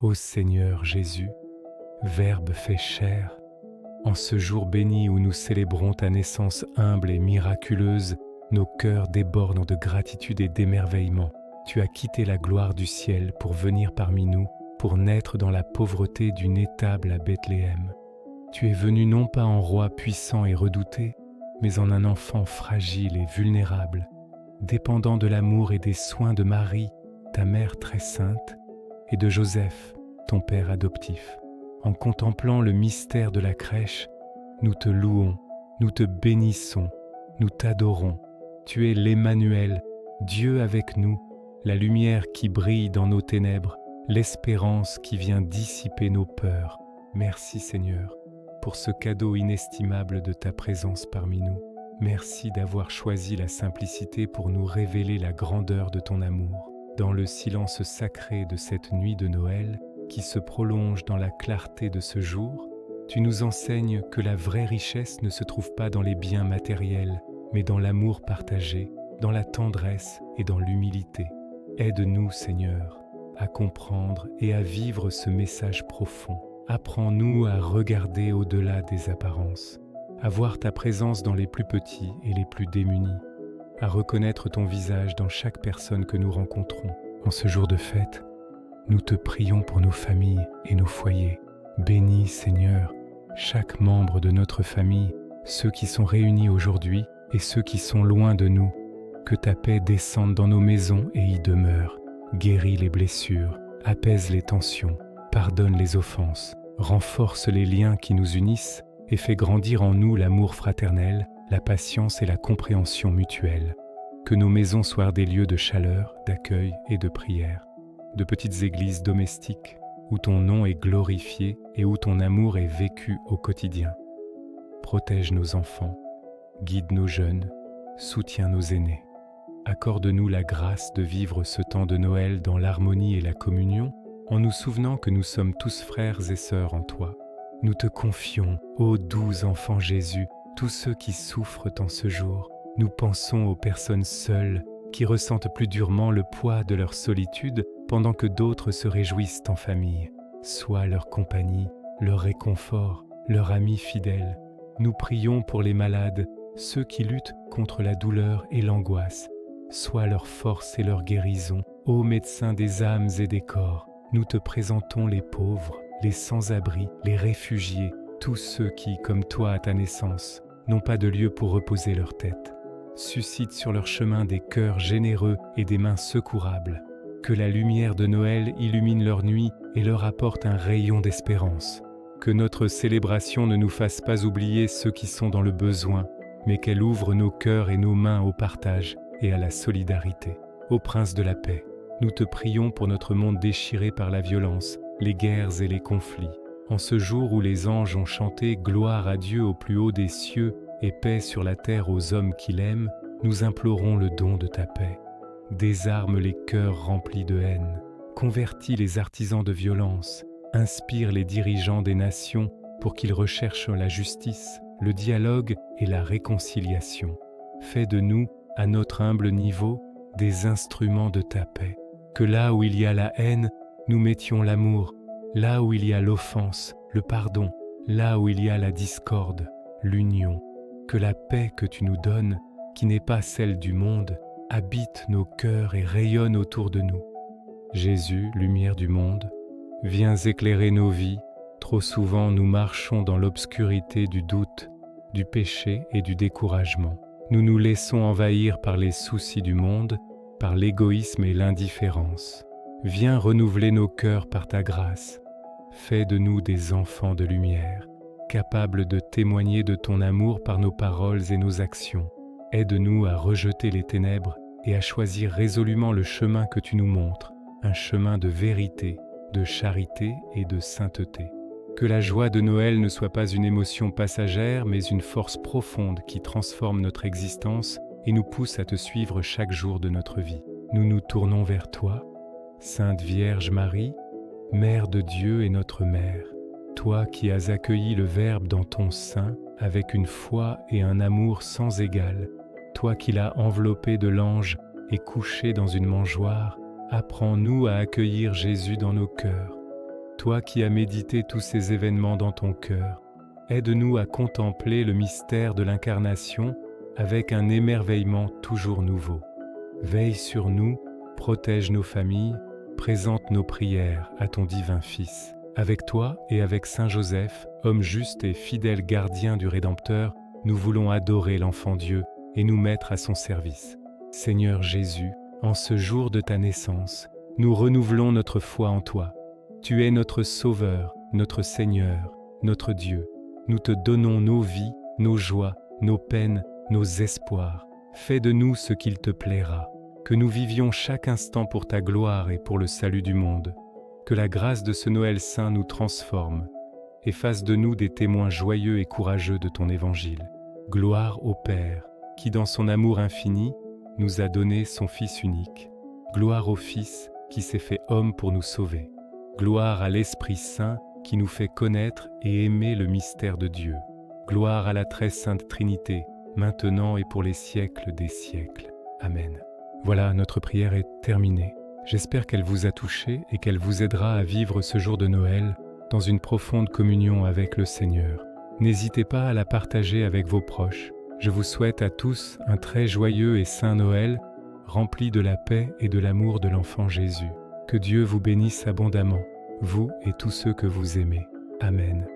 Ô Seigneur Jésus, Verbe fait chair, en ce jour béni où nous célébrons ta naissance humble et miraculeuse, nos cœurs débordent de gratitude et d'émerveillement. Tu as quitté la gloire du ciel pour venir parmi nous, pour naître dans la pauvreté d'une étable à Bethléem. Tu es venu non pas en roi puissant et redouté, mais en un enfant fragile et vulnérable, dépendant de l'amour et des soins de Marie, ta mère très sainte, et de Joseph, ton père adoptif. En contemplant le mystère de la crèche, nous te louons, nous te bénissons, nous t'adorons. Tu es l'Emmanuel, Dieu avec nous, la lumière qui brille dans nos ténèbres, l'espérance qui vient dissiper nos peurs. Merci Seigneur, pour ce cadeau inestimable de ta présence parmi nous. Merci d'avoir choisi la simplicité pour nous révéler la grandeur de ton amour. Dans le silence sacré de cette nuit de Noël, qui se prolonge dans la clarté de ce jour, tu nous enseignes que la vraie richesse ne se trouve pas dans les biens matériels, mais dans l'amour partagé, dans la tendresse et dans l'humilité. Aide-nous, Seigneur, à comprendre et à vivre ce message profond. Apprends-nous à regarder au-delà des apparences, à voir ta présence dans les plus petits et les plus démunis, à reconnaître ton visage dans chaque personne que nous rencontrons. En ce jour de fête, nous te prions pour nos familles et nos foyers. Bénis, Seigneur, chaque membre de notre famille, ceux qui sont réunis aujourd'hui et ceux qui sont loin de nous. Que ta paix descende dans nos maisons et y demeure. Guéris les blessures, apaise les tensions, pardonne les offenses, renforce les liens qui nous unissent et fais grandir en nous l'amour fraternel, la patience et la compréhension mutuelle. Que nos maisons soient des lieux de chaleur, d'accueil et de prière. De petites églises domestiques où ton nom est glorifié et où ton amour est vécu au quotidien. Protège nos enfants, guide nos jeunes, soutiens nos aînés. Accorde-nous la grâce de vivre ce temps de Noël dans l'harmonie et la communion, en nous souvenant que nous sommes tous frères et sœurs en toi. Nous te confions, ô doux enfant Jésus, tous ceux qui souffrent en ce jour. Nous pensons aux personnes seules qui ressentent plus durement le poids de leur solitude pendant que d'autres se réjouissent en famille. Sois leur compagnie, leur réconfort, leur ami fidèle. Nous prions pour les malades, ceux qui luttent contre la douleur et l'angoisse. Sois leur force et leur guérison, ô médecin des âmes et des corps. Nous te présentons les pauvres, les sans-abri, les réfugiés, tous ceux qui, comme toi à ta naissance, n'ont pas de lieu pour reposer leur tête. Suscite sur leur chemin des cœurs généreux et des mains secourables. Que la lumière de Noël illumine leur nuit et leur apporte un rayon d'espérance. Que notre célébration ne nous fasse pas oublier ceux qui sont dans le besoin, mais qu'elle ouvre nos cœurs et nos mains au partage et à la solidarité. Ô Prince de la paix, nous te prions pour notre monde déchiré par la violence, les guerres et les conflits. En ce jour où les anges ont chanté « Gloire à Dieu au plus haut des cieux » et paix sur la terre aux hommes qu'il aime, nous implorons le don de ta paix. Désarme les cœurs remplis de haine, convertis les artisans de violence, inspire les dirigeants des nations pour qu'ils recherchent la justice, le dialogue et la réconciliation. Fais de nous, à notre humble niveau, des instruments de ta paix. Que là où il y a la haine, nous mettions l'amour, là où il y a l'offense, le pardon, là où il y a la discorde, l'union. Que la paix que tu nous donnes, qui n'est pas celle du monde, habite nos cœurs et rayonne autour de nous. Jésus, lumière du monde, viens éclairer nos vies. Trop souvent nous marchons dans l'obscurité du doute, du péché et du découragement. Nous nous laissons envahir par les soucis du monde, par l'égoïsme et l'indifférence. Viens renouveler nos cœurs par ta grâce. Fais de nous des enfants de lumière, capables de témoigner de ton amour par nos paroles et nos actions. Aide-nous à rejeter les ténèbres et à choisir résolument le chemin que tu nous montres, un chemin de vérité, de charité et de sainteté. Que la joie de Noël ne soit pas une émotion passagère, mais une force profonde qui transforme notre existence et nous pousse à te suivre chaque jour de notre vie. Nous nous tournons vers toi, Sainte Vierge Marie, Mère de Dieu et notre Mère. Toi qui as accueilli le Verbe dans ton sein avec une foi et un amour sans égal, toi qui l'as enveloppé de l'ange et couché dans une mangeoire, apprends-nous à accueillir Jésus dans nos cœurs. Toi qui as médité tous ces événements dans ton cœur, aide-nous à contempler le mystère de l'incarnation avec un émerveillement toujours nouveau. Veille sur nous, protège nos familles, présente nos prières à ton divin Fils. Avec toi et avec Saint Joseph, homme juste et fidèle gardien du Rédempteur, nous voulons adorer l'Enfant Dieu et nous mettre à son service. Seigneur Jésus, en ce jour de ta naissance, nous renouvelons notre foi en toi. Tu es notre Sauveur, notre Seigneur, notre Dieu. Nous te donnons nos vies, nos joies, nos peines, nos espoirs. Fais de nous ce qu'il te plaira, que nous vivions chaque instant pour ta gloire et pour le salut du monde. Que la grâce de ce Noël saint nous transforme et fasse de nous des témoins joyeux et courageux de ton évangile. Gloire au Père, qui dans son amour infini nous a donné son Fils unique. Gloire au Fils, qui s'est fait homme pour nous sauver. Gloire à l'Esprit Saint, qui nous fait connaître et aimer le mystère de Dieu. Gloire à la très sainte Trinité, maintenant et pour les siècles des siècles. Amen. Voilà, notre prière est terminée. J'espère qu'elle vous a touché et qu'elle vous aidera à vivre ce jour de Noël dans une profonde communion avec le Seigneur. N'hésitez pas à la partager avec vos proches. Je vous souhaite à tous un très joyeux et saint Noël, rempli de la paix et de l'amour de l'enfant Jésus. Que Dieu vous bénisse abondamment, vous et tous ceux que vous aimez. Amen.